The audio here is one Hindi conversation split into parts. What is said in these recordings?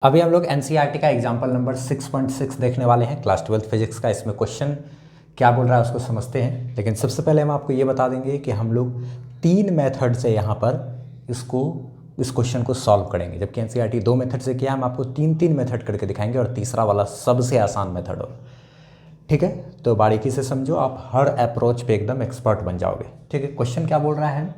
अभी हम लोग एनसीईआरटी का एग्जाम्पल नंबर 6.6 देखने वाले हैं, क्लास 12 फिजिक्स का। इसमें क्वेश्चन क्या बोल रहा है उसको समझते हैं, लेकिन सबसे पहले हम आपको ये बता देंगे कि हम लोग 3 मेथड से यहाँ पर इस क्वेश्चन को सॉल्व करेंगे, जबकि एनसीईआरटी 2 मेथड से किया। हम आपको 3 मेथड करके दिखाएंगे और तीसरा वाला सबसे आसान मेथड हो। ठीक है, तो बारीकी से समझो, आप हर अप्रोच पे एकदम एक्सपर्ट बन जाओगे। ठीक है, क्वेश्चन क्या बोल रहा है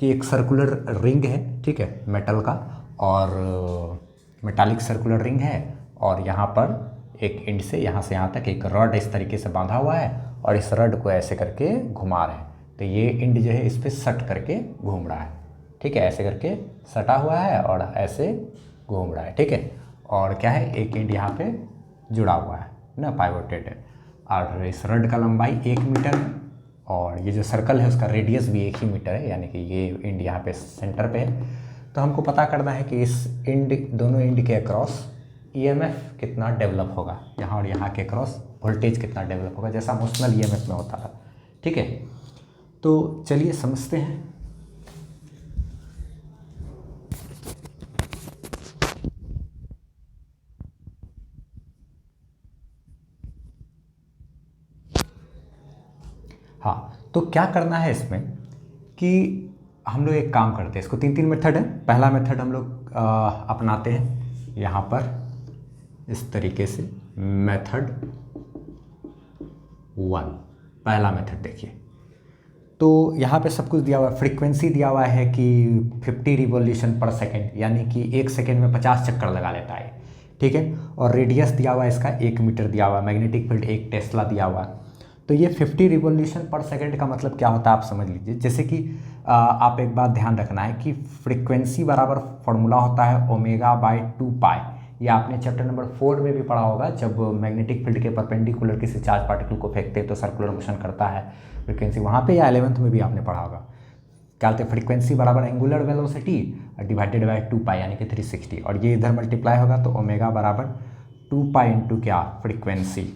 कि एक सर्कुलर रिंग है, ठीक है, मेटल का, और मेटालिक सर्कुलर रिंग है, और यहाँ पर एक एंड से यहाँ तक एक रड इस तरीके से बांधा हुआ है, और इस रड को ऐसे करके घुमा रहे हैं। तो ये एंड जो है इस पर सट करके घूम रहा है। ठीक है, ऐसे करके सटा हुआ है और ऐसे घूम रहा है। ठीक है, और क्या है, एक एंड यहाँ पे जुड़ा हुआ है ना, पाइवोटेड है। और इस रड का लंबाई 1 मीटर, और ये जो सर्कल है उसका रेडियस भी 1 ही मीटर है, यानी कि ये एंड यहाँ पे सेंटर पे है। तो हमको पता करना है कि इस एंड, दोनों एंड के अक्रॉस ईएमएफ कितना डेवलप होगा, यहाँ और यहाँ के अक्रॉस वोल्टेज कितना डेवलप होगा, जैसा मोशनल ईएमएफ में होता था। ठीक है, तो चलिए समझते हैं। हाँ, तो क्या करना है इसमें कि हम लोग एक काम करते हैं, इसको 3 मेथड है। पहला मेथड हम लोग अपनाते हैं यहाँ पर इस तरीके से, मेथड 1। पहला मेथड देखिए, तो यहाँ पे सब कुछ दिया हुआ है। फ्रीक्वेंसी दिया हुआ है कि 50 रिवॉल्यूशन पर सेकेंड, यानी कि 1 सेकेंड में 50 चक्कर लगा लेता है। ठीक है, और रेडियस दिया हुआ है इसका 1 मीटर दिया हुआ है, मैग्नेटिक फील्ड 1 टेस्ला दिया हुआ है। तो ये 50 रिवॉल्यूशन पर सेकेंड का मतलब क्या होता है आप समझ लीजिए। जैसे कि आप एक बात ध्यान रखना है कि फ्रीक्वेंसी बराबर फॉर्मूला होता है ω/2π। ये आपने चैप्टर नंबर 4 में भी पढ़ा होगा, जब मैग्नेटिक फील्ड के परपेंडिकुलर किसी चार्ज पार्टिकल को फेंकते हैं तो सर्कुलर मोशन करता है फ्रीक्वेंसी, वहाँ पे, या 11th में भी आपने पढ़ा होगा। क्या होता है, फ्रीक्वेंसी बराबर एंगुलर वेलोसिटी डिवाइडेड बाय 2π, यानी कि 360, और ये इधर मल्टीप्लाई होगा तो ω बराबर 2π इंटू क्या, फ्रीक्वेंसी।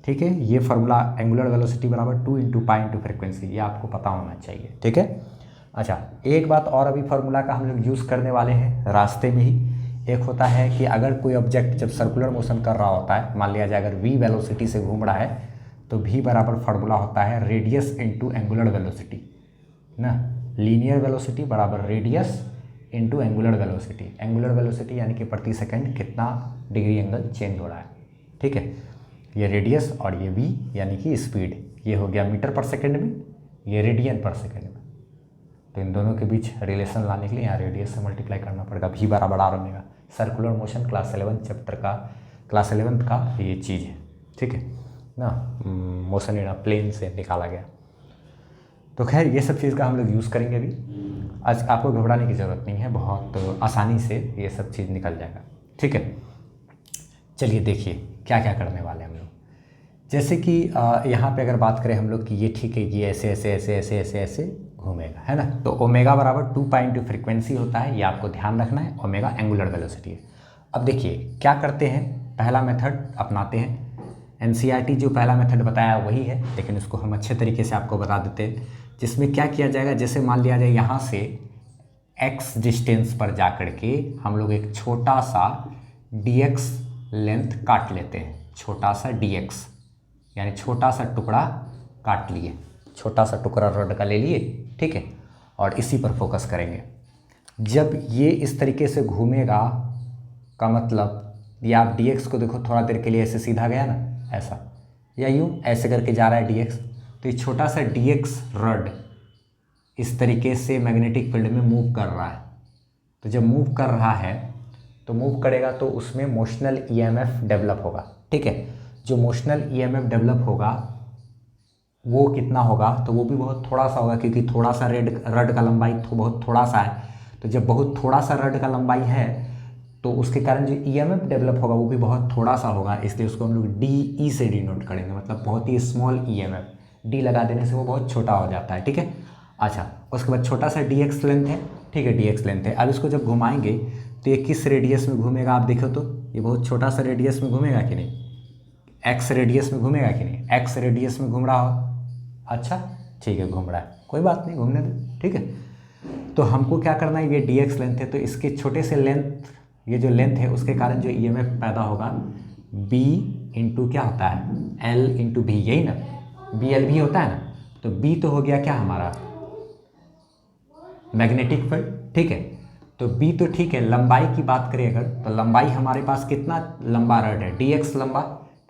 ठीक है, ये फार्मूला एंगुलर वेलोसिटी बराबर 2 इंटू पाई इंटू फ्रीक्वेंसी, ये आपको पता होना चाहिए। ठीक है, अच्छा, एक बात और अभी फार्मूला का हम लोग यूज़ करने वाले हैं रास्ते में ही। एक होता है कि अगर कोई ऑब्जेक्ट जब सर्कुलर मोशन कर रहा होता है, मान लिया जाए अगर v वेलोसिटी से घूम रहा है, तो v बराबर फार्मूला होता है रेडियस इंटू एंगुलर वेलोसिटी ना। लीनियर वेलोसिटी बराबर radius into angular velocity. Angular velocity यानी कि प्रति सेकंड कितना डिग्री एंगल चेंज हो रहा है। ठीक है, ये रेडियस और ये v यानी कि स्पीड, ये हो गया मीटर पर सेकंड में, ये रेडियन पर सेकंड में। तो इन दोनों के बीच रिलेशन लाने के लिए यहाँ रेडियस से मल्टीप्लाई करना पड़ेगा। v बराबर r omega. Circular motion class 11 chapter का, क्लास 11th का ये चीज़ है। ठीक है ना, मोशन इन प्लेन से निकाला गया। तो खैर ये सब चीज़ का हम लोग यूज़ करेंगे अभी। आज आपको घबराने की ज़रूरत नहीं है, बहुत आसानी से ये सब चीज़ निकल जाएगा। ठीक है, चलिए देखिए क्या क्या करने वाले हैं हम लोग। जैसे कि यहाँ पे अगर बात करें हम लोग कि ये ठीक है, ये ऐसे ऐसे ऐसे ऐसे ऐसे ऐसे घूमेगा, है ना। तो ओमेगा बराबर 2π इंटू फ्रीक्वेंसी होता है, ये आपको ध्यान रखना है। ओमेगा एंगुलर वेलोसिटी है। अब देखिए क्या करते हैं, पहला मेथड अपनाते हैं। एनसीईआरटी जो पहला मेथड बताया वही है, लेकिन उसको हम अच्छे तरीके से आपको बता देते हैं, जिसमें क्या किया जाएगा। जैसे मान लिया जाए यहाँ से x डिस्टेंस पर जा कर के हम लोग एक छोटा सा dx लेंथ काट लेते हैं। छोटा सा dx यानी छोटा सा टुकड़ा काट लिए, छोटा सा टुकड़ा रड का ले लिए। ठीक है, और इसी पर फोकस करेंगे। जब ये इस तरीके से घूमेगा का मतलब, ये आप dx को देखो, थोड़ा देर के लिए ऐसे सीधा गया ना, ऐसा, या यूँ ऐसे करके जा रहा है dx। तो ये छोटा सा dx रड इस तरीके से मैग्नेटिक फील्ड में मूव कर रहा है। तो जब मूव कर रहा है तो मूव करेगा तो उसमें मोशनल ईएमएफ डेवलप होगा। ठीक है, जो मोशनल ईएमएफ डेवलप होगा वो कितना होगा, तो वो भी बहुत थोड़ा सा होगा, क्योंकि थोड़ा सा रड का लंबाई बहुत थोड़ा सा है। तो जब बहुत थोड़ा सा रड का लंबाई है तो उसके कारण जो ईएमएफ डेवलप होगा वो भी बहुत थोड़ा सा होगा, इसलिए उसको हम लोग डी से डिनोट करेंगे, मतलब बहुत ही स्मॉल ईएमएफ। डी लगा देने से वो बहुत छोटा हो जाता है। ठीक है, अच्छा, उसके बाद छोटा सा dx लेंथ है। ठीक है, dx लेंथ है। अब इसको जब घुमाएंगे तो ये किस रेडियस में घूमेगा, आप देखो तो ये बहुत छोटा सा रेडियस में घूमेगा कि नहीं, x रेडियस में घूमेगा कि नहीं, x रेडियस में घूम रहा हो। अच्छा ठीक है, घूम रहा है, कोई बात नहीं, घूमने दो। ठीक है, तो हमको क्या करना है, ये dx लेंथ है तो इसके छोटे से लेंथ ये जो लेंथ है उसके कारण जो ईएमएफ पैदा होगा बी इंटू क्या होता है एल इंटू भी, यही ना, बी एल भी होता है ना। तो बी तो हो गया क्या हमारा मैग्नेटिक फील्ड, ठीक है। तो बी तो ठीक है। लंबाई की बात करें अगर, तो लंबाई हमारे पास कितना लंबा रड है, डी एक्स लंबा,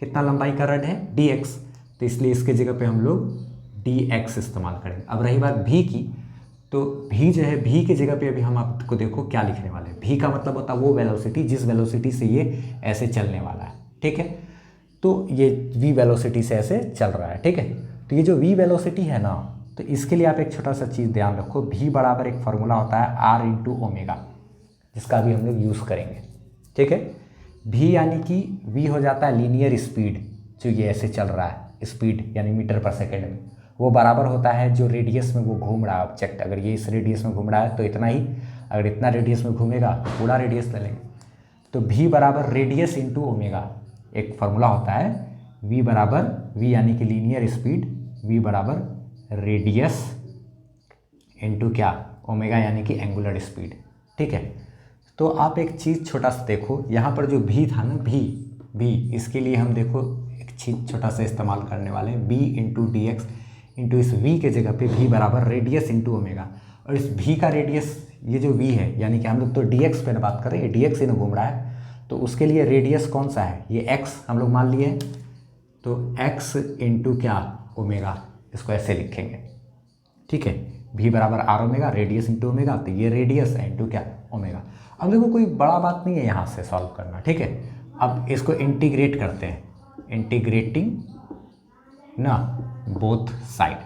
कितना लंबाई का रड है डी एक्स, तो इसलिए इसके जगह पे हम लोग डी एक्स इस्तेमाल करेंगे। अब रही बात भी की, तो भी जो है भी की जगह पे अभी हम आपको देखो क्या लिखने वाले हैं। भी का मतलब होता है वो वेलोसिटी जिस वेलोसिटी से ये ऐसे चलने वाला है, ठीक है। तो ये v वेलोसिटी से ऐसे चल रहा है, ठीक है। तो ये जो v वेलोसिटी है ना, तो इसके लिए आप एक छोटा सा चीज़ ध्यान रखो, v बराबर एक फार्मूला होता है r इंटू ओमेगा, जिसका भी हम लोग यूज़ करेंगे, ठीक है। v यानी कि v हो जाता है लीनियर स्पीड, जो ये ऐसे चल रहा है स्पीड यानी मीटर पर सेकेंड में, वो बराबर होता है जो रेडियस में वो घूम रहा है ऑब्जेक्ट। अगर ये इस रेडियस में घूम रहा है तो इतना ही, अगर इतना रेडियस में घूमेगा तो पूरा रेडियस ले लेंगे। तो v बराबर रेडियस इंटू ओमेगा, एक फार्मूला होता है v बराबर, v यानी कि लीनियर स्पीड, v बराबर रेडियस इंटू क्या ओमेगा यानी कि एंगुलर स्पीड, ठीक है। तो आप एक चीज़ छोटा सा देखो, यहाँ पर जो भी था ना भी इसके लिए हम देखो एक चीज़ छोटा सा इस्तेमाल करने वाले हैं, b into D x into इस v के जगह पे v बराबर रेडियस इंटू ओमेगा। और इस v का रेडियस, ये जो v है यानी कि हम लोग तो dx पे ना बात कर रहे हैं, dx ही ना घूम रहा है, तो उसके लिए रेडियस कौन सा है, ये x हम लोग मान लिए, तो x इंटू क्या ओमेगा, इसको ऐसे लिखेंगे, ठीक है। v बराबर R omega, radius into omega, तो ये रेडियस है इंटू क्या ओमेगा। अब देखो कोई बड़ा बात नहीं है यहाँ से सॉल्व करना, ठीक है। अब इसको इंटीग्रेट करते हैं, इंटीग्रेटिंग ना बोथ साइड,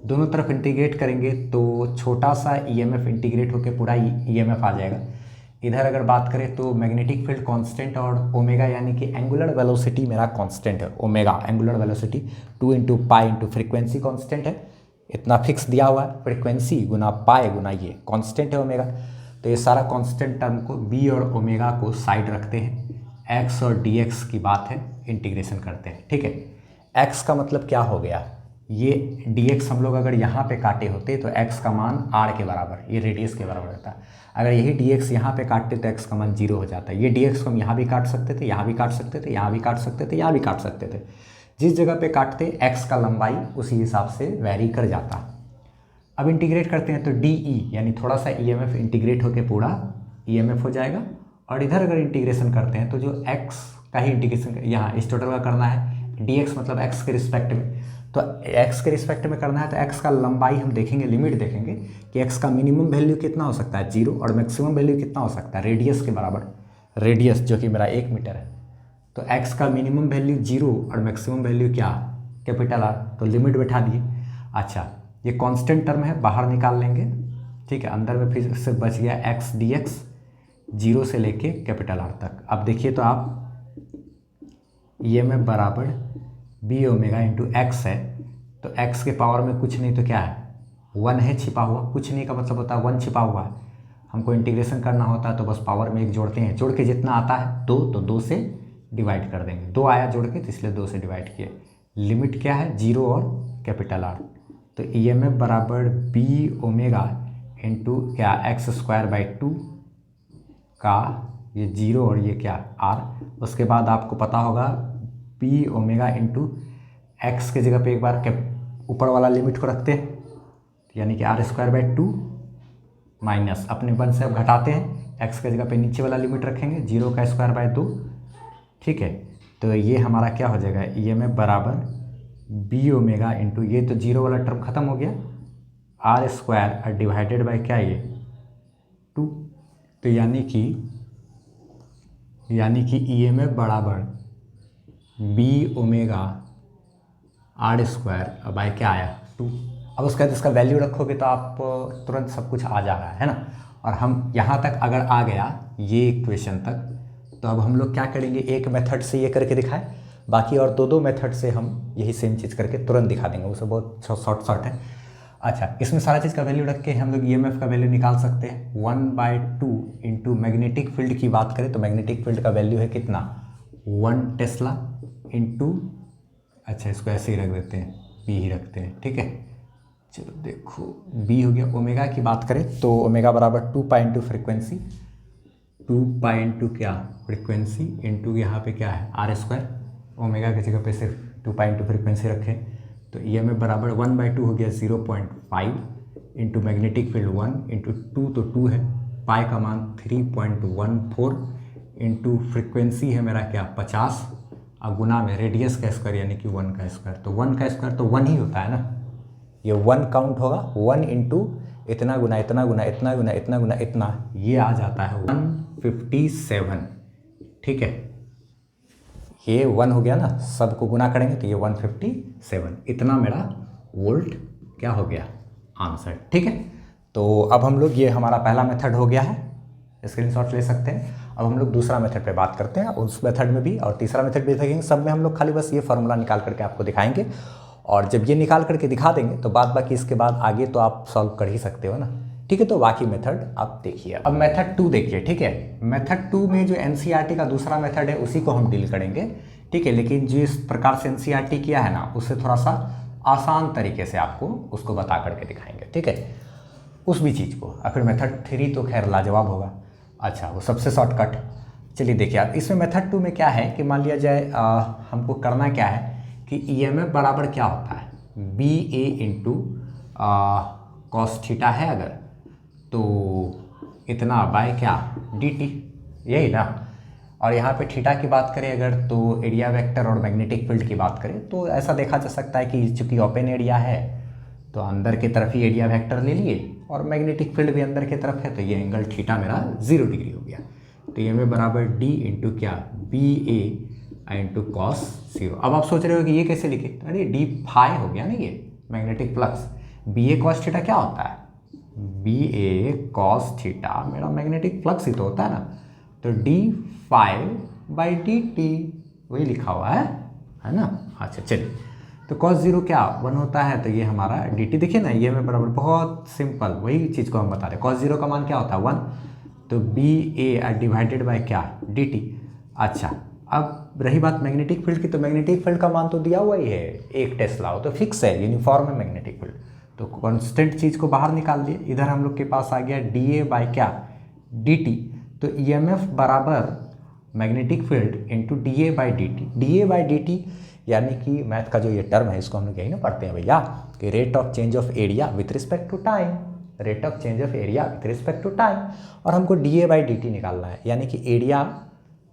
दोनों तरफ इंटीग्रेट करेंगे तो छोटा सा ईएमएफ इंटीग्रेट होकर पूरा ईएमएफ आ जाएगा। इधर अगर बात करें तो मैग्नेटिक फील्ड कांस्टेंट और ओमेगा यानी कि एंगुलर वेलोसिटी मेरा कांस्टेंट है, omega angular velocity 2 into pi into frequency constant है, इतना फिक्स दिया हुआ है, फ्रिक्वेंसी गुना पाई गुना ये कांस्टेंट है ओमेगा। तो ये सारा कांस्टेंट टर्म को बी और ओमेगा को साइड रखते हैं, एक्स और डी एक्स की बात है, इंटीग्रेशन करते हैं, ठीक है। एक्स का मतलब क्या हो गया, ये डी एक्स हम लोग अगर यहाँ पे काटे होते तो एक्स का मान आर के बराबर, ये रेडियस के बराबर होता है। अगर यही डी एक्स यहाँ पे काटते तो एक्स का मान 0 हो जाता है। ये डी एक्स को हम यहाँ भी काट सकते थे, यहाँ भी काट सकते थे, यहाँ भी काट सकते थे, यहाँ भी काट सकते थे, जिस जगह पे काटते एक्स का लंबाई उसी हिसाब से वेरी कर जाता। अब इंटीग्रेट करते हैं तो डी ई यानी थोड़ा सा ई एम एफ इंटीग्रेट होकर पूरा ई एम एफ हो जाएगा। और इधर अगर इंटीग्रेशन करते हैं तो जो एक्स का ही इंटीग्रेशन यहाँ इस टोटल का करना है, डी एक्स मतलब एक्स के रिस्पेक्ट में, तो x के रिस्पेक्ट में करना है तो x का लंबाई हम देखेंगे, लिमिट देखेंगे कि x का मिनिमम वैल्यू कितना हो सकता है 0 और मैक्सिमम वैल्यू कितना हो सकता है रेडियस के बराबर, रेडियस जो कि मेरा 1 मीटर है। तो x का मिनिमम वैल्यू 0 और मैक्सिमम वैल्यू क्या कैपिटल R, तो लिमिट बैठा दिए। अच्छा ये कांस्टेंट टर्म है, बाहर निकाल लेंगे, ठीक है। अंदर में फिर से बच गया x dx 0 से लेके कैपिटल R तक। अब देखिए तो आप ये में बराबर बी ओमेगा इंटू एक्स है, तो एक्स के पावर में कुछ नहीं तो क्या है 1 है छिपा हुआ, कुछ नहीं का मतलब होता है 1 छिपा हुआ है। हमको इंटीग्रेशन करना होता है तो बस पावर में 1 जोड़ते हैं, जोड़ के जितना आता है 2 तो 2 से डिवाइड कर देंगे, 2 आया जोड़ के तो इसलिए 2 से डिवाइड किए। लिमिट क्या है 0 और कैपिटल R, तो ई एम एफ बराबर बी ओमेगा इंटू क्या एक्स स्क्वायर बाई 2 का ये 0 और ये क्या R। उसके बाद आपको पता होगा पी ओमेगा इंटू एक्स के जगह पे एक बार ऊपर वाला लिमिट को रखते हैं, यानी कि आर स्क्वायर बाई 2 माइनस अपने 1 से अब घटाते हैं, एक्स के जगह पे नीचे वाला लिमिट रखेंगे 0 का स्क्वायर बाई 2, ठीक है। तो ये हमारा क्या हो जाएगा ई एम एफ बराबर बी ओमेगा इंटू ये तो 0 वाला टर्म खत्म हो गया, आर स्क्वायर और डिवाइडेड बाई क्या ये 2। तो यानी कि ई एम एफ बराबर B omega are square by क्या आया 2। अब उसके बाद इसका वैल्यू रखोगे तो आप तुरंत सब कुछ आ जा रहा है ना। और हम यहाँ तक अगर आ गया ये इक्वेशन तक, तो अब हम लोग क्या करेंगे, एक मेथड से ये करके दिखाए, बाकी और दो मेथड से हम यही सेम चीज़ करके तुरंत दिखा देंगे, उसे बहुत शॉर्ट है। अच्छा इसमें सारा चीज़ का वैल्यू रख के हम लोग ई एम एफ का वैल्यू निकाल सकते हैं 1/2 इंटू मैग्नेटिक फील्ड की बात करें तो मैग्नेटिक फील्ड का वैल्यू है कितना 1 टेस्ला इंटू, अच्छा इसको ऐसे ही रख देते हैं बी ही रखते हैं, ठीक है। चलो देखो बी हो गया, ओमेगा की बात करें तो ओमेगा बराबर 2 pi into frequency, 2 pi into क्या फ्रीक्वेंसी इंटू यहाँ पे क्या है आर स्क्वायर, ओमेगा की जगह पे सिर्फ 2 पाई इंटू फ्रीक्वेंसी रखें तो ई एम एफ बराबर 1/2 हो गया 0.5 इंटू मैग्नेटिक फील्ड 1 इंटू 2 तो 2 है, पाई का मान 3.14 इंटू फ्रीक्वेंसी है मेरा क्या 50 और गुना में रेडियस का स्क्वायर यानी कि 1 का स्क्वायर, तो 1 का स्क्वायर तो 1 ही होता है ना, ये 1 काउंट होगा 1 इंटू इतना गुना इतना गुना इतना गुना इतना गुना इतना, ये आ जाता है 157। ठीक है, ये 1 हो गया ना, सबको गुना करेंगे तो ये 157 इतना मेरा वोल्ट क्या हो गया आंसर। ठीक है, तो अब हम लोग ये हमारा पहला मेथड हो गया है, स्क्रीनशॉट ले सकते हैं। अब हम लोग दूसरा मेथड पे बात करते हैं, उस मेथड में भी और तीसरा मेथड भी देखेंगे, सब में हम लोग खाली बस ये फार्मूला निकाल करके आपको दिखाएंगे और जब ये निकाल करके दिखा देंगे तो बाद बाकी इसके बाद आगे तो आप सॉल्व कर ही सकते हो ना। ठीक है, तो बाकी मेथड आप देखिए। अब मेथड 2 देखिए। ठीक है, मेथड 2 में जो एनसीईआरटी का दूसरा मेथड है उसी को हम डील करेंगे। ठीक है, लेकिन जिस प्रकार से एनसीईआरटी किया है ना उससे थोड़ा सा आसान तरीके से आपको उसको बता करके दिखाएंगे। ठीक है, उस भी चीज़ को। और फिर मेथड 3 तो खैर लाजवाब होगा, अच्छा वो सबसे शॉर्टकट। चलिए देखिए, अब इसमें मेथड 2 में क्या है कि मान लिया जाए हमको करना क्या है कि ईएमएफ बराबर क्या होता है बी ए इंटू कॉस थीटा है अगर, तो इतना बाय क्या डी टी, यही ना। और यहाँ पे थीटा की बात करें अगर तो एरिया वेक्टर और मैग्नेटिक फील्ड की बात करें तो ऐसा देखा जा सकता है कि चूंकि ओपन एरिया है तो अंदर की तरफ ही एरिया वेक्टर ले लिए और मैग्नेटिक फील्ड भी अंदर की तरफ है, तो ये एंगल थीटा मेरा 0 डिग्री हो गया। तो ये में बराबर डी इंटू क्या बी ए इंटू कॉस 0। अब आप सोच रहे हो कि ये कैसे लिखे, अरे डी फाई हो गया ना, ये मैग्नेटिक फ्लक्स। बी ए कॉस थीटा क्या होता है, बी ए कॉस थीटा मेरा मैग्नेटिक फ्लक्स ही तो होता है ना, तो D phi by D T वही लिखा हुआ है ना। अच्छा चलिए, तो cos 0 क्या 1 होता है, तो ये हमारा dt देखिए ना, ये में बराबर बहुत सिंपल वही चीज़ को हम बता रहे हैं। cos 0 का मान क्या होता है 1, तो बी ए डिवाइडेड बाय क्या dt। अच्छा, अब रही बात मैग्नेटिक फील्ड की, तो मैग्नेटिक फील्ड का मान तो दिया हुआ ही है 1 टेस्ला, वो तो फिक्स है, यूनिफॉर्म है मैग्नेटिक फील्ड, तो कॉन्स्टेंट चीज़ को बाहर निकाल दिए। इधर हम लोग के पास आ गया डी ए बाई क्या dt, तो ई एम एफ बराबर magnetic field into d A by D T. D A by D t यानी कि मैथ का जो ये टर्म है इसको हम लोग यही ना पढ़ते हैं भैया कि rate of change of area with respect to time, rate of change of area with respect to time, और हमको D A by D T निकालना है यानी कि एरिया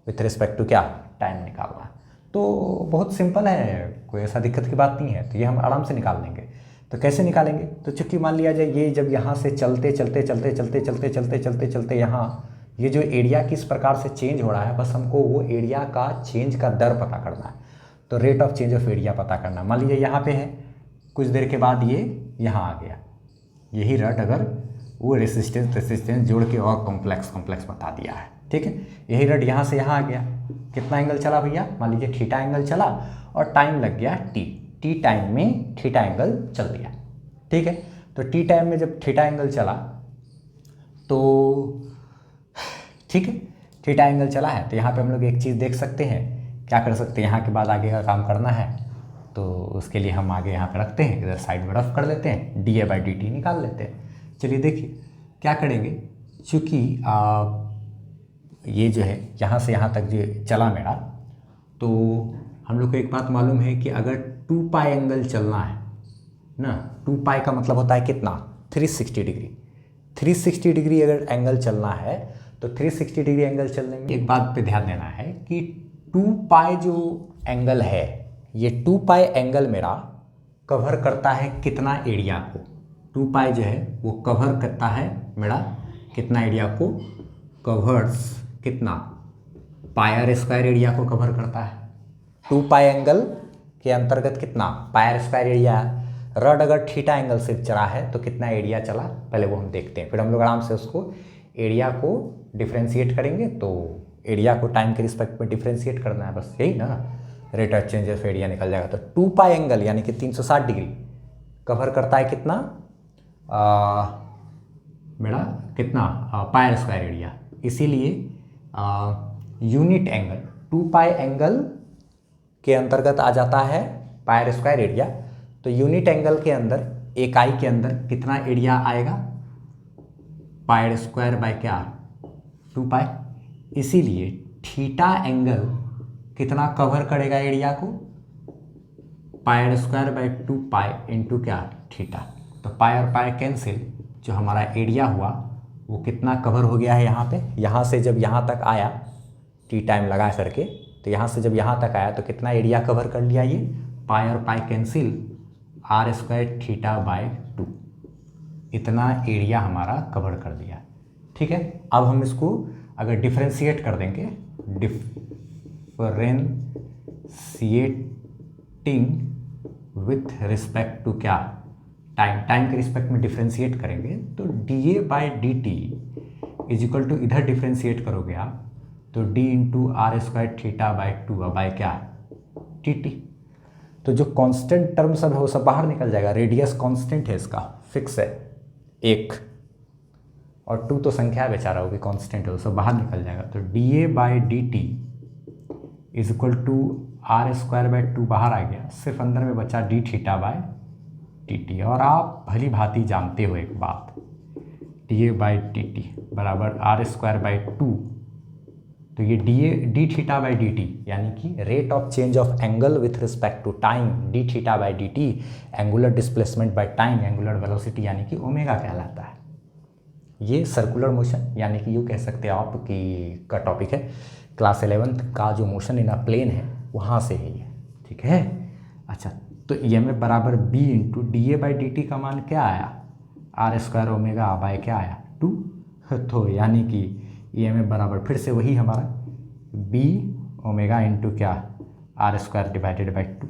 विथ रिस्पेक्ट टू क्या टाइम निकालना है। तो बहुत सिंपल है, कोई ऐसा दिक्कत की बात नहीं है, तो ये हम आराम से निकाल लेंगे। तो कैसे निकालेंगे, तो चूँकि मान लिया जाए ये जब यहाँ से चलते चलते चलते चलते चलते चलते चलते चलते यहाँ ये जो एरिया किस प्रकार से चेंज हो रहा है, बस हमको वो एरिया का चेंज का दर पता करना है, तो rate of change of area पता करना। मान लीजिए यहाँ पे है, कुछ देर के बाद ये यहाँ आ गया, यही रट अगर वो रेसिस्टेंस जोड़ के और कॉम्प्लेक्स बता दिया है। ठीक है, यही रट यहाँ से यहाँ आ गया, कितना एंगल चला भैया, मान लीजिए थीटा एंगल चला और टाइम लग गया टी टाइम में थीटा एंगल चल दिया। ठीक है, तो टी टाइम में जब थीटा एंगल चला तो ठीक है, थीटा एंगल चला है, तो यहाँ पे हम लोग एक चीज़ देख सकते हैं, क्या कर सकते हैं, यहाँ के बाद आगे का काम करना है तो उसके लिए हम आगे यहाँ पे रखते हैं, इधर साइड में रफ कर लेते हैं, D A by D T निकाल लेते हैं। चलिए देखिए क्या करेंगे, चूँकि ये जो है यहाँ से यहाँ तक जो चला मेरा, तो हम लोग को एक बात मालूम है कि अगर 2 पाई एंगल चलना है ना, 2 पाई का मतलब होता है कितना 360 डिग्री, 360 डिग्री अगर एंगल चलना है तो 360 डिग्री एंगल चलने में एक बात पे ध्यान देना है कि 2 पाई जो एंगल है, ये 2 पाई एंगल मेरा कवर करता है कितना एरिया को, 2 पाई जो है वो कवर करता है मेरा कितना एरिया को, कवर्स कितना पाई आर स्क्वायर एरिया को कवर करता है। 2 पाई एंगल के अंतर्गत कितना पाई आर स्क्वायर एरिया। रड अगर थीटा एंगल से चला है तो कितना एरिया चला, पहले वो हम देखते हैं, फिर हम लोग आराम से उसको एरिया को डिफ्रेंशिएट करेंगे। तो एरिया को टाइम के रिस्पेक्ट में डिफ्रेंशिएट करना है, बस यही ना, rate of change of area निकल जाएगा। तो 2 पाई एंगल यानी कि 360 डिग्री कवर करता है कितना मेरा कितना पाई आर स्क्वायर एरिया। इसीलिए यूनिट एंगल 2 पाई एंगल के अंतर्गत आ जाता है पाई आर स्क्वायर एरिया। तो यूनिट एंगल के अंदर इकाई के अंदर कितना एरिया आएगा, पाई आर स्क्वायर बाय क्या 2 पाई। इसीलिए थीटा एंगल कितना कवर करेगा एरिया को, pi square by 2 pi into क्या, थीटा। तो पाई और पाई कैंसिल, जो हमारा एरिया हुआ वो कितना कवर हो गया है यहाँ पे, यहाँ से जब यहाँ तक आया टी टाइम लगा करके, तो यहाँ से जब यहाँ तक आया तो कितना एरिया कवर कर लिया ये, पाई और pi cancel, R square theta by 2, इतना एरिया हमारा कवर कर दिया। ठीक है, अब हम इसको अगर डिफ्रेंशिएट कर देंगे, डिफ्रेंशिएटिंग विथ रिस्पेक्ट टू क्या, टाइम के रिस्पेक्ट में डिफ्रेंशिएट करेंगे तो d A by D t is equal to, इधर डिफ्रेंशिएट करोगे आप तो d into r square theta by 2 by क्या, टी टी। तो जो कांस्टेंट टर्म सब है वो सब बाहर निकल जाएगा, रेडियस कांस्टेंट है इसका, फिक्स है 1, और 2 तो संख्या है बेचारा, वो भी कांस्टेंट है, वो सब बाहर निकल जाएगा। तो d A by D t is equal to r square by 2 बाहर आ गया, सिर्फ अंदर में बचा d theta by t t. और आप भली भांति जानते हो एक बात, d A by t t बराबर आर स्क्वायर बाई 2, तो ये d theta by D t यानी कि rate of change of angle with respect to time, d theta by D t angular displacement by time, angular velocity यानी कि ओमेगा कहलाता है। ये सर्कुलर मोशन यानी कि यूँ कह सकते हैं आप कि का टॉपिक है क्लास 11th का, जो मोशन इन अ प्लेन है वहाँ से है ये। ठीक है, अच्छा, तो ई एम एफ बराबर b into d A by D t का मान क्या आया, आर स्क्वायर ओमेगा बाय क्या आया 2। तो यानी कि ई एम एफ बराबर फिर से वही हमारा बी ओमेगा इंटू क्या, आर स्क्वायर डिवाइडेड बाई 2।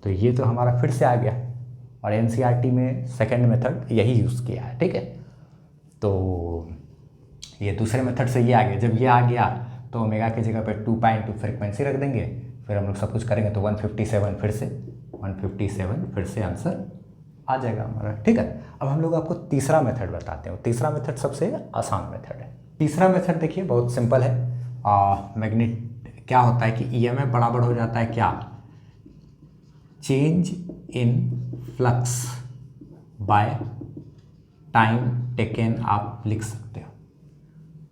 तो ये तो हमारा फिर से आ गया, और एनसीईआरटी में सेकंड मेथड यही यूज़ किया है। ठीक है, तो ये दूसरे मेथड से ये आ गया, जब ये आ गया तो ओमेगा की जगह पे 2 पाई इंटू फ्रिक्वेंसी रख देंगे, फिर हम लोग सब कुछ करेंगे तो 157 फिर से 157 फिर से आंसर आ जाएगा हमारा। ठीक है, अब हम लोग आपको तीसरा मेथड बताते हैं। तीसरा मेथड सबसे आसान मेथड है। तीसरा मेथड देखिए बहुत सिंपल है। मैग्नेट क्या होता है कि ईएमएफ बराबर हो जाता है क्या, change in flux by time taken. आप लिख सकते हो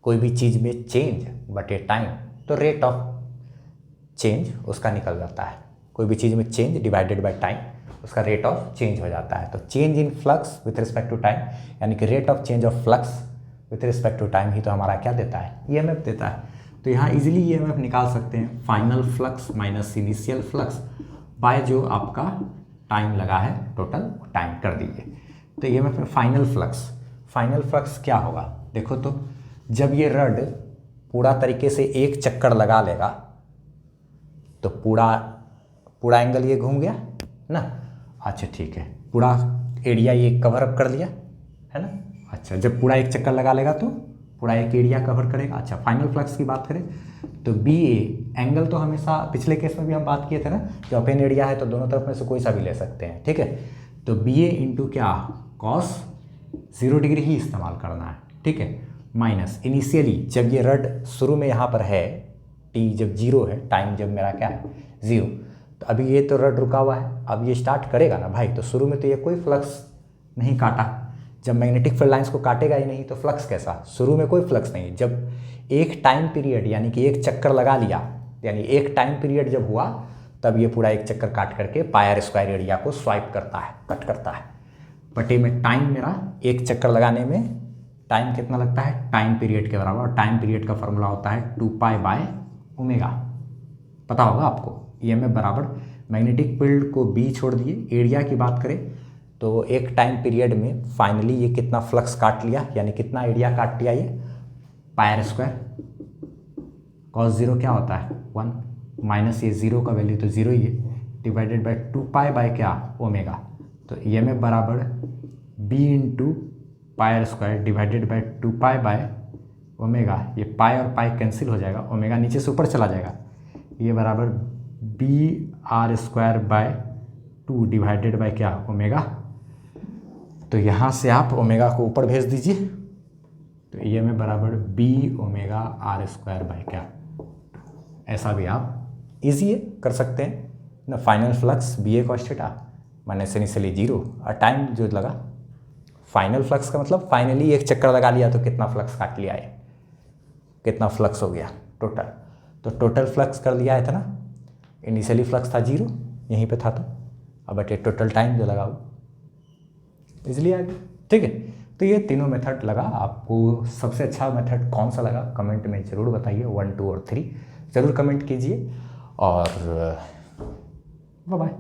कोई भी चीज़ में चेंज बटे टाइम, तो रेट ऑफ चेंज उसका निकल जाता है। कोई भी चीज़ में चेंज डिवाइडेड बाय टाइम, उसका रेट ऑफ चेंज हो जाता है। तो change in flux with respect to time यानी कि rate of change of flux with respect to time ही तो हमारा क्या देता है, ईएमएफ देता है। तो यहाँ इजीली ईएमएफ निकाल सकते हैं, final flux minus initial flux by जो आपका टाइम लगा है, टोटल टाइम कर दीजिए। तो ईएमएफ में फाइनल फ्लक्स क्या होगा, देखो तो जब ये रड पूरा तरीके से एक चक्कर लगा लेगा तो पूरा एंगल ये घूम गया ना। अच्छा ठीक है, पूरा एरिया ये कवर अप कर लिया है ना। अच्छा, जब पूरा एक चक्कर लगा लेगा तो पूरा एक एरिया कवर करेगा। अच्छा, फाइनल फ्लक्स की बात करें तो बी ए एंगल तो हमेशा पिछले केस में भी हम बात किए थे ना, जो ओपन एरिया है तो दोनों तरफ में से कोई सा भी ले सकते हैं। ठीक है, तो बी ए इंटू क्या, कॉस 0 डिग्री ही इस्तेमाल करना है। ठीक है, माइनस इनिशियली जब ये रड शुरू में यहाँ पर है, टी जब 0 है, टाइम जब मेरा क्या है 0, तो अभी ये तो रड रुका हुआ है, अब ये स्टार्ट करेगा ना भाई, तो शुरू में तो ये कोई फ्लक्स नहीं काटा। जब मैग्नेटिक फील्ड लाइंस को काटेगा ही नहीं तो फ्लक्स कैसा, शुरू में कोई फ्लक्स नहीं। जब एक टाइम पीरियड यानी कि एक चक्कर लगा लिया, यानी एक टाइम पीरियड जब हुआ, तब ये पूरा एक चक्कर काट करके पायर स्क्वायर एरिया को स्वाइप करता है, कट करता है। बटे में टाइम मेरा एक चक्कर लगाने में टाइम कितना लगता है, टाइम पीरियड के बराबर, और टाइम पीरियड का फॉर्मूला होता है 2 पाई बाय ओमेगा, पता होगा आपको। ईएमएफ बराबर मैग्नेटिक फील्ड को बी छोड़ दिए, एरिया की बात करें तो एक टाइम पीरियड में फाइनली ये कितना फ्लक्स काट लिया, यानी कितना एरिया काट लिया, ये पायर स्क्वायर कॉस 0 क्या होता है 1, माइनस ये 0 का वैल्यू तो 0 ही है, डिवाइडेड बाय 2 पाई बाय क्या ओमेगा। तो ईएमएफ बराबर b into pi r square divided by 2 pi by omega. ये पाई और पाई कैंसिल हो जाएगा, ओमेगा नीचे से ऊपर चला जाएगा, ये बराबर b r square by 2 divided by क्या ओमेगा। तो यहाँ से आप ओमेगा को ऊपर भेज दीजिए, तो ये में बराबर B omega are square by क्या, ऐसा भी आप इजी कर सकते हैं ना। फाइनल फ्लक्स बी ए कॉस थीटा माइनस इनिशियली 0 और टाइम जो लगा, फाइनल फ्लक्स का मतलब फाइनली एक चक्कर लगा लिया तो कितना फ्लक्स काट लिया है। कितना फ्लक्स हो गया टोटल, तो टोटल फ्लक्स कर दिया इतना, इनिशियली फ्लक्स था 0 यहीं पे था, तो अब बटे टोटल टाइम जो लगा वो इजली आ गया। ठीक है, तो ये तीनों मेथड लगा, आपको सबसे अच्छा मेथड कौन सा लगा कमेंट में ज़रूर बताइए, 1, 2 और 3 ज़रूर कमेंट कीजिए, और बाय बाय।